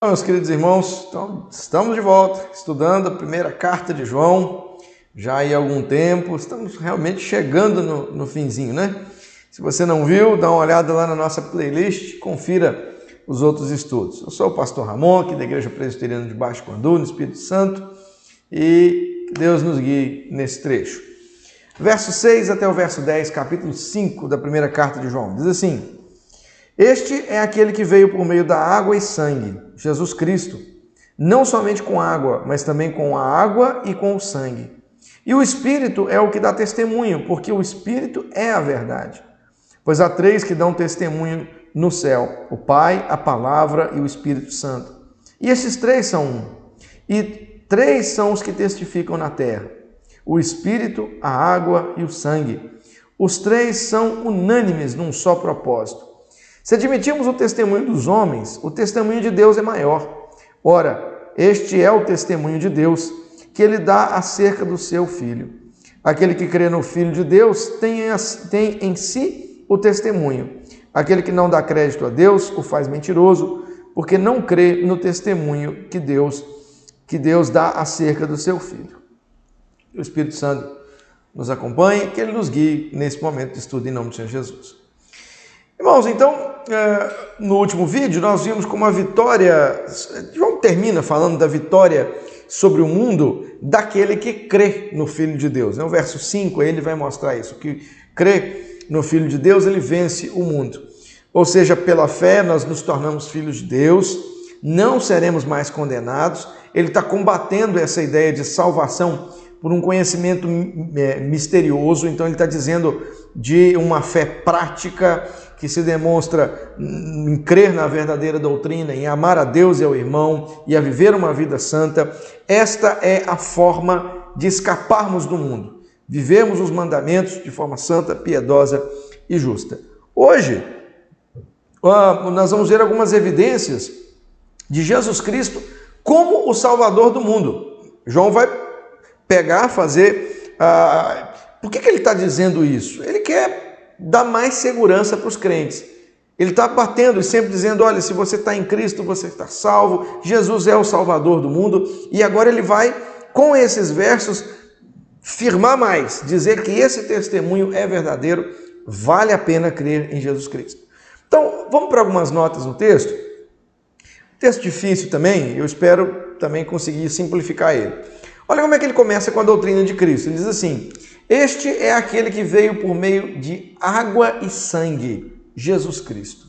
Meus queridos irmãos, então, estamos de volta, estudando a primeira carta de João, já há algum tempo, estamos realmente chegando no finzinho, né? Se você não viu, dá uma olhada lá na nossa playlist, confira os outros estudos. Eu sou o pastor Ramon, aqui da Igreja Presbiteriana de Baixo Quandu, no Espírito Santo, e que Deus nos guie nesse trecho. Verso 6 até o verso 10, capítulo 5 da primeira carta de João, diz assim: Este é aquele que veio por meio da água e sangue, Jesus Cristo, não somente com água, mas também com a água e com o sangue. E o Espírito é o que dá testemunho, porque o Espírito é a verdade. Pois há três que dão testemunho no céu: o Pai, a Palavra e o Espírito Santo. E esses três são um. E três são os que testificam na terra: o Espírito, a água e o sangue. Os três são unânimes num só propósito. Se admitirmos o testemunho dos homens, o testemunho de Deus é maior. Ora, este é o testemunho de Deus, que ele dá acerca do seu Filho. Aquele que crê no Filho de Deus tem em si o testemunho. Aquele que não dá crédito a Deus o faz mentiroso, porque não crê no testemunho que Deus dá acerca do seu Filho. Que o Espírito Santo nos acompanhe, que ele nos guie nesse momento de estudo em nome do Senhor Jesus. Irmãos, então, no último vídeo nós vimos como a vitória, João termina falando da vitória sobre o mundo daquele que crê no Filho de Deus. No verso 5 ele vai mostrar isso, que crê no Filho de Deus, ele vence o mundo. Ou seja, pela fé nós nos tornamos filhos de Deus, não seremos mais condenados. Ele está combatendo essa ideia de salvação por um conhecimento misterioso, então ele está dizendo de uma fé prática que se demonstra em crer na verdadeira doutrina, em amar a Deus e ao irmão e a viver uma vida santa. Esta é a forma de escaparmos do mundo, vivermos os mandamentos de forma santa, piedosa e justa. Hoje, nós vamos ver algumas evidências de Jesus Cristo como o Salvador do mundo. João vai fazer... Por que ele está dizendo isso? Ele quer dar mais segurança para os crentes. Ele está batendo e sempre dizendo: olha, se você está em Cristo, você está salvo, Jesus é o Salvador do mundo. E agora ele vai, com esses versos, firmar mais, dizer que esse testemunho é verdadeiro, vale a pena crer em Jesus Cristo. Então, vamos para algumas notas no texto. Texto difícil também, eu espero também conseguir simplificar ele. Olha como é que ele começa com a doutrina de Cristo. Ele diz assim: este é aquele que veio por meio de água e sangue, Jesus Cristo.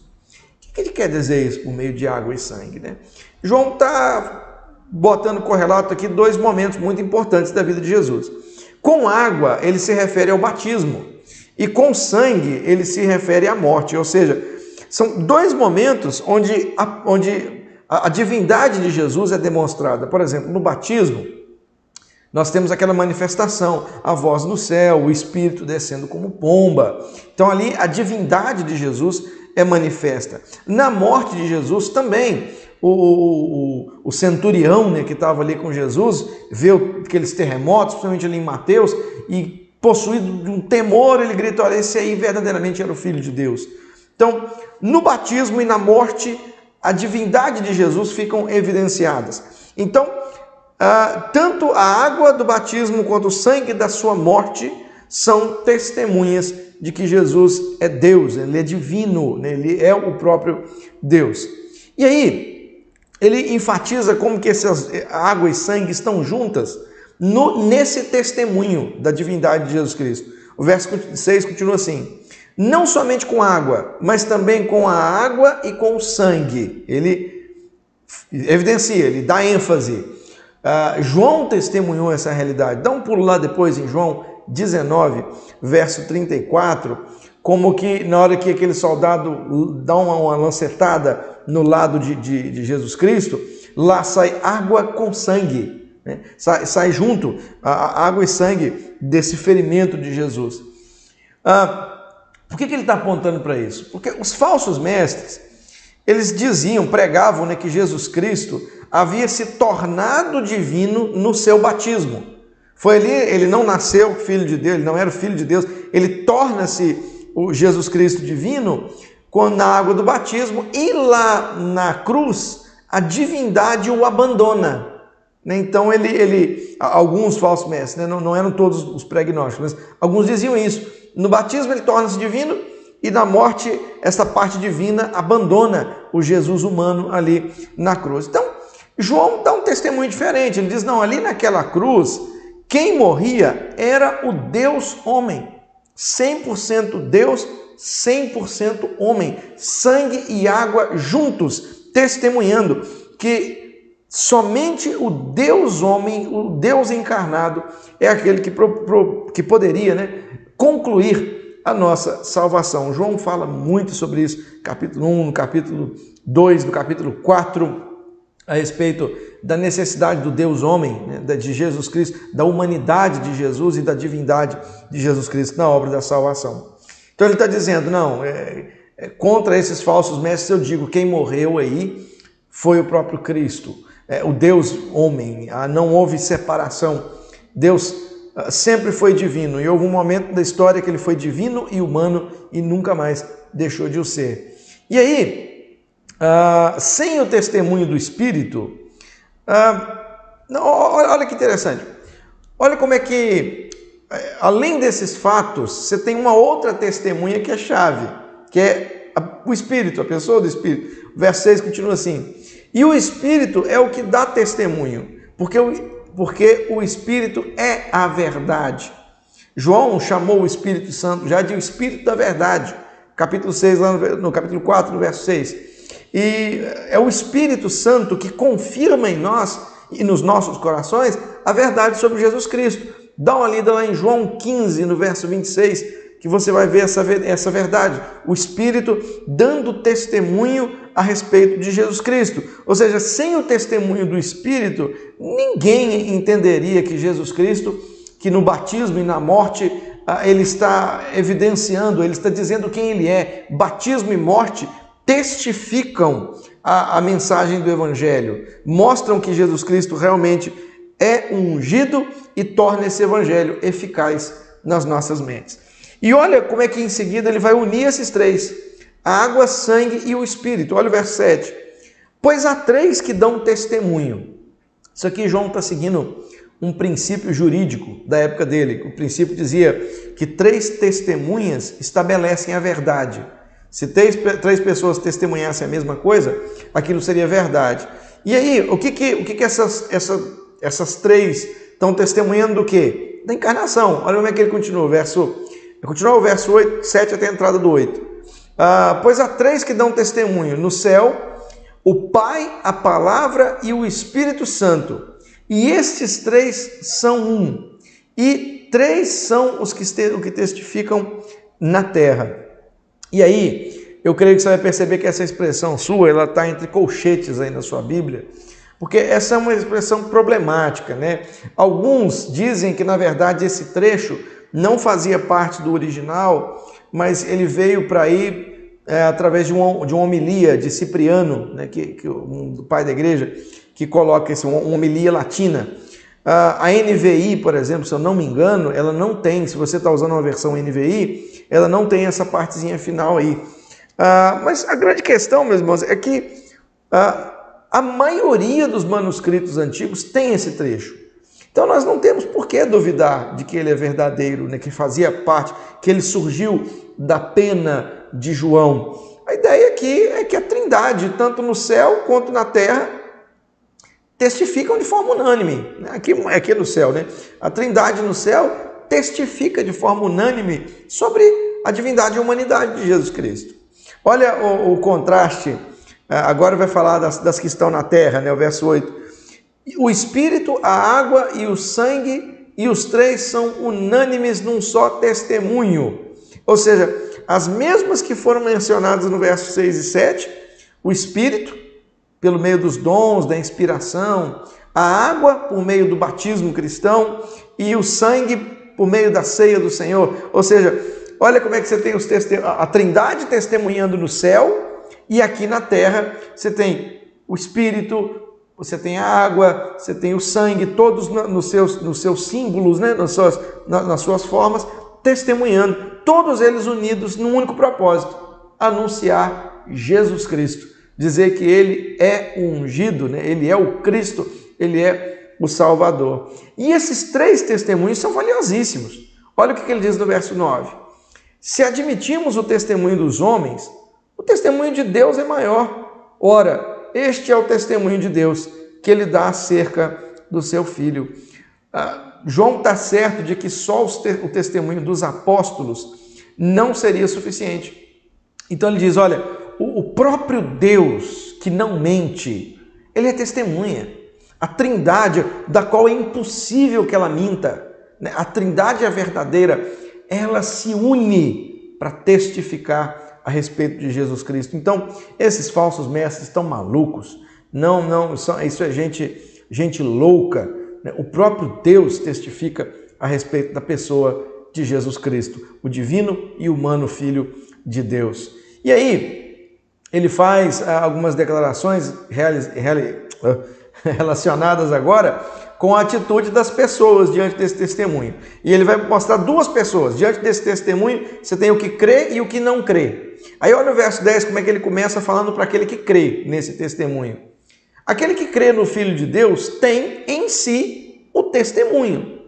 O que ele quer dizer isso, por meio de água e sangue, né? João está botando correlato aqui dois momentos muito importantes da vida de Jesus. Com água, ele se refere ao batismo, e com sangue, ele se refere à morte. Ou seja, são dois momentos onde a divindade de Jesus é demonstrada. Por exemplo, no batismo, nós temos aquela manifestação, a voz no céu, o Espírito descendo como pomba. Então ali a divindade de Jesus é manifesta. Na morte de Jesus também, o centurião, né, que estava ali com Jesus, vê aqueles terremotos, principalmente ali em Mateus, e possuído de um temor, ele grita: olha, esse aí verdadeiramente era o Filho de Deus. Então, no batismo e na morte, a divindade de Jesus ficam evidenciadas. Então, tanto a água do batismo quanto o sangue da sua morte são testemunhas de que Jesus é Deus, ele é divino, né? Ele é o próprio Deus. E aí, ele enfatiza como que essas água e sangue estão juntas nesse testemunho da divindade de Jesus Cristo. O verso 6 continua assim: não somente com água, mas também com a água e com o sangue. Ele evidencia, ele dá ênfase. João testemunhou essa realidade. Dá um pulo lá depois em João 19, verso 34, como que na hora que aquele soldado dá uma lancetada no lado de Jesus Cristo, lá sai água com sangue, né? Sai junto a água e sangue desse ferimento de Jesus. Por que ele está apontando para isso? Porque os falsos mestres, eles pregavam, né, que Jesus Cristo havia se tornado divino no seu batismo. Foi ali, ele não nasceu filho de Deus, ele não era o filho de Deus, ele torna-se o Jesus Cristo divino na água do batismo, e lá na cruz a divindade o abandona. Então, alguns falsos mestres, não eram todos os pregnósticos, mas alguns diziam isso. No batismo ele torna-se divino e na morte essa parte divina abandona o Jesus humano ali na cruz. Então, João dá um testemunho diferente. Ele diz, não, ali naquela cruz, quem morria era o Deus homem. 100% Deus, 100% homem. Sangue e água juntos, testemunhando que somente o Deus homem, o Deus encarnado, é aquele que poderia, concluir a nossa salvação. João fala muito sobre isso, capítulo 1, no capítulo 2, no capítulo 4, a respeito da necessidade do Deus homem, de Jesus Cristo, da humanidade de Jesus e da divindade de Jesus Cristo na obra da salvação. Então ele está dizendo, não, contra esses falsos mestres eu digo, quem morreu aí foi o próprio Cristo. O Deus homem, não houve separação. Deus sempre foi divino e houve um momento da história que ele foi divino e humano e nunca mais deixou de o ser. E aí, sem o testemunho do Espírito, olha que interessante, olha como é que, além desses fatos, você tem uma outra testemunha que é chave, que é o Espírito, a pessoa do Espírito. O verso 6 continua assim, e o Espírito é o que dá testemunho, porque o Espírito é a verdade. João chamou o Espírito Santo já de o Espírito da verdade, capítulo 6, lá no capítulo 4, no verso 6. E é o Espírito Santo que confirma em nós e nos nossos corações a verdade sobre Jesus Cristo. Dá uma lida lá em João 15, no verso 26, que você vai ver essa verdade. O Espírito dando testemunho a respeito de Jesus Cristo. Ou seja, sem o testemunho do Espírito, ninguém entenderia que Jesus Cristo, que no batismo e na morte, ele está evidenciando, ele está dizendo quem ele é. Batismo e morte testificam a mensagem do Evangelho, mostram que Jesus Cristo realmente é ungido e torna esse Evangelho eficaz nas nossas mentes. E olha como é que em seguida ele vai unir esses três, a água, sangue e o Espírito. Olha o verso 7. Pois há três que dão testemunho. Isso aqui João está seguindo um princípio jurídico da época dele. O princípio dizia que três testemunhas estabelecem a verdade. Se três pessoas testemunhassem a mesma coisa, aquilo seria verdade. E aí, o que essas três estão testemunhando do quê? Da encarnação. Olha como é que ele continua, o verso 8, 7 até a entrada do 8. Pois há três que dão testemunho no céu, o Pai, a Palavra e o Espírito Santo. E estes três são um. E três são os que testificam na terra. E aí, eu creio que você vai perceber que essa expressão sua, ela está entre colchetes aí na sua Bíblia, porque essa é uma expressão problemática, Alguns dizem que, na verdade, esse trecho não fazia parte do original, mas ele veio para aí através de uma homilia de Cipriano, do pai da igreja, que coloca uma homilia latina. A NVI, por exemplo, se eu não me engano, ela não tem, se você está usando uma versão NVI, ela não tem essa partezinha final aí. Mas a grande questão, meus irmãos, é que a maioria dos manuscritos antigos tem esse trecho. Então nós não temos por que duvidar de que ele é verdadeiro, que fazia parte, que ele surgiu da pena de João. A ideia aqui é que a Trindade, tanto no céu quanto na terra, testificam de forma unânime. Aqui no céu, A Trindade no céu testifica de forma unânime sobre a divindade e a humanidade de Jesus Cristo. Olha o contraste, agora vai falar das que estão na terra, o verso 8. O Espírito, a água e o sangue, e os três são unânimes num só testemunho. Ou seja, as mesmas que foram mencionadas no verso 6 e 7, o Espírito, pelo meio dos dons, da inspiração, a água, por meio do batismo cristão, e o sangue, por meio da ceia do Senhor. Ou seja, olha como é que você tem a Trindade testemunhando no céu, e aqui na terra você tem o Espírito, você tem a água, você tem o sangue, todos nos seus símbolos, nas suas formas, testemunhando, todos eles unidos num único propósito, anunciar Jesus Cristo, dizer que ele é o ungido, né? Ele é o Cristo, ele é o Salvador. E esses 3 testemunhos são valiosíssimos. Olha o que ele diz no verso 9. Se admitimos o testemunho dos homens, o testemunho de Deus é maior. Ora, este é o testemunho de Deus que ele dá acerca do seu Filho. João está certo de que só o testemunho dos apóstolos não seria suficiente. Então ele diz, olha, o próprio Deus que não mente, ele é testemunha. A Trindade, da qual é impossível que ela minta, né? A Trindade é verdadeira, ela se une para testificar a respeito de Jesus Cristo. Então, esses falsos mestres estão malucos. Não, isso é gente louca. O próprio Deus testifica a respeito da pessoa de Jesus Cristo, o divino e humano Filho de Deus. E aí, ele faz algumas declarações relacionadas agora com a atitude das pessoas diante desse testemunho. E ele vai mostrar 2 pessoas. Diante desse testemunho, você tem o que crê e o que não crê. Aí olha o verso 10, como é que ele começa falando para aquele que crê nesse testemunho. Aquele que crê no Filho de Deus tem em si o testemunho.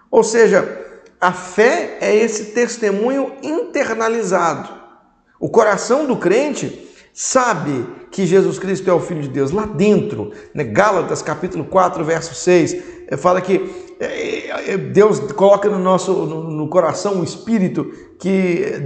Ou seja, a fé é esse testemunho internalizado. O coração do crente sabe que Jesus Cristo é o Filho de Deus. Lá dentro, né? Gálatas capítulo 4, verso 6, fala que Deus coloca no coração um espírito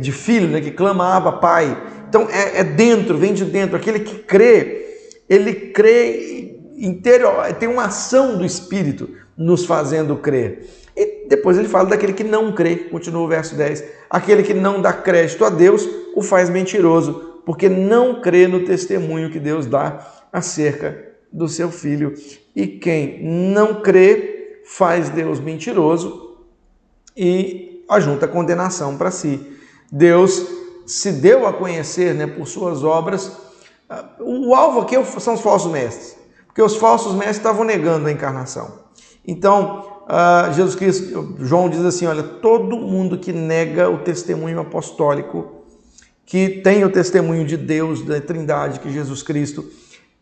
de filho, né? Que clama Abba, Pai. Então é dentro, vem de dentro. Aquele que crê, ele crê interior, tem uma ação do Espírito nos fazendo crer. E depois ele fala daquele que não crê, continua o verso 10. Aquele que não dá crédito a Deus o faz mentiroso, porque não crê no testemunho que Deus dá acerca do seu Filho. E quem não crê faz Deus mentiroso e ajunta condenação para si. Deus se deu a conhecer, né, por suas obras. O alvo aqui são os falsos mestres, porque os falsos mestres estavam negando a encarnação. Então, Jesus Cristo, João diz assim, olha, todo mundo que nega o testemunho apostólico, que tem o testemunho de Deus, da Trindade, que Jesus Cristo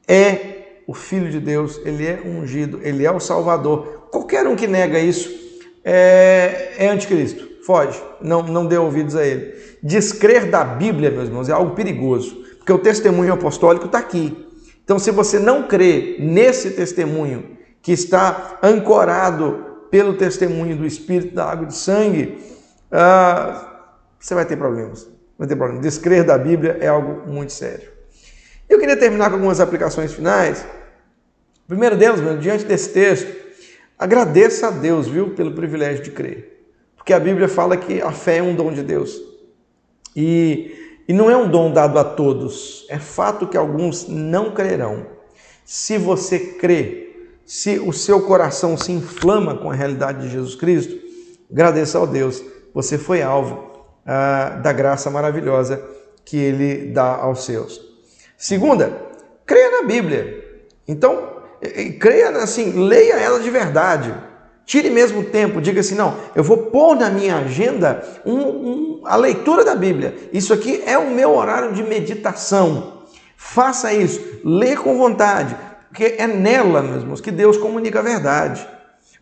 é o Filho de Deus, ele é ungido, ele é o Salvador. Qualquer um que nega isso é anticristo, foge, não dê ouvidos a ele. Descrer da Bíblia, meus irmãos, é algo perigoso, porque o testemunho apostólico está aqui. Então, se você não crê nesse testemunho, que está ancorado pelo testemunho do Espírito, da água e do sangue, você vai ter problemas. Descrer da Bíblia é algo muito sério. Eu queria terminar com algumas aplicações finais. O primeiro delas, diante desse texto, agradeça a Deus, viu, pelo privilégio de crer. Porque a Bíblia fala que a fé é um dom de Deus. E não é um dom dado a todos. É fato que alguns não crerão. Se você crê, se o seu coração se inflama com a realidade de Jesus Cristo, agradeça ao Deus. Você foi alvo da graça maravilhosa que Ele dá aos seus. Segunda, creia na Bíblia. Então, creia assim, leia ela de verdade. Tire mesmo tempo, diga assim, não, eu vou pôr na minha agenda a leitura da Bíblia. Isso aqui é o meu horário de meditação. Faça isso, lê com vontade, porque é nela, meus irmãos, que Deus comunica a verdade.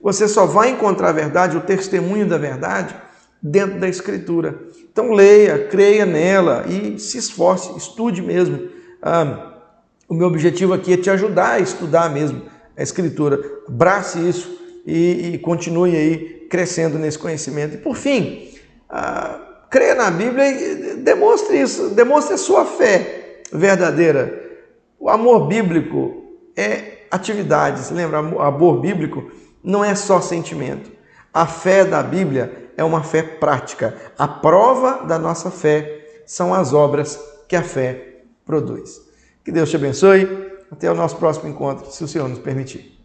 Você só vai encontrar a verdade, o testemunho da verdade, dentro da Escritura. Então leia, creia nela e se esforce, estude mesmo. O meu objetivo aqui é te ajudar a estudar mesmo a Escritura. Abrace isso e continue aí crescendo nesse conhecimento. E por fim, creia na Bíblia e demonstre isso, demonstre a sua fé verdadeira. O amor bíblico é atividade. Você lembra? Amor bíblico não é só sentimento. A fé da Bíblia é uma fé prática. A prova da nossa fé são as obras que a fé produz. Que Deus te abençoe. Até o nosso próximo encontro, se o Senhor nos permitir.